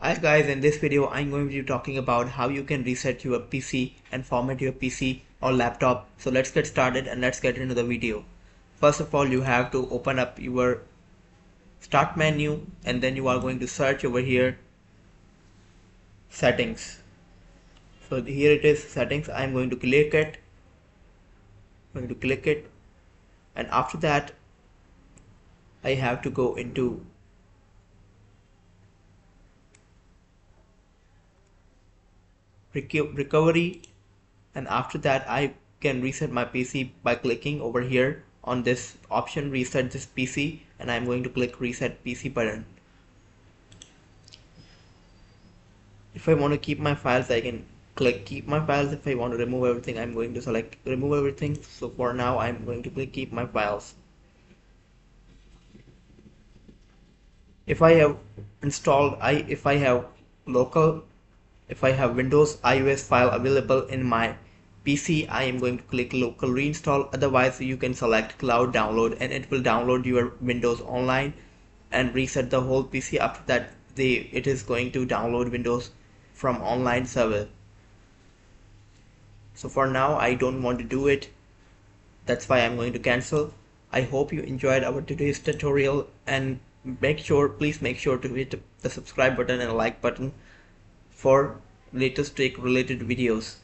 Hi guys, in this video I'm going to be talking about how you can reset your PC and format your PC or laptop. So let's get started and let's get into the video. First of all, you have to open up your start menu and then you are going to search over here settings. So here it is, settings. I'm going to click it. And after that I have to go into recovery, and after that I can reset my PC by clicking over here on this option, reset this PC, and I'm going to click reset PC button. If I want to keep my files, I can click keep my files. If I want to remove everything, I'm going to select remove everything. So for now I'm going to click keep my files. If I have installed if I have Windows iOS file available in my PC, I am going to click local reinstall. Otherwise you can select cloud download and it will download your Windows online and reset the whole PC. After that it is going to download Windows from online server. So for now I don't want to do it, that's why I'm going to cancel. I hope you enjoyed our today's tutorial, and please make sure to hit the subscribe button and like button for latest tech related videos.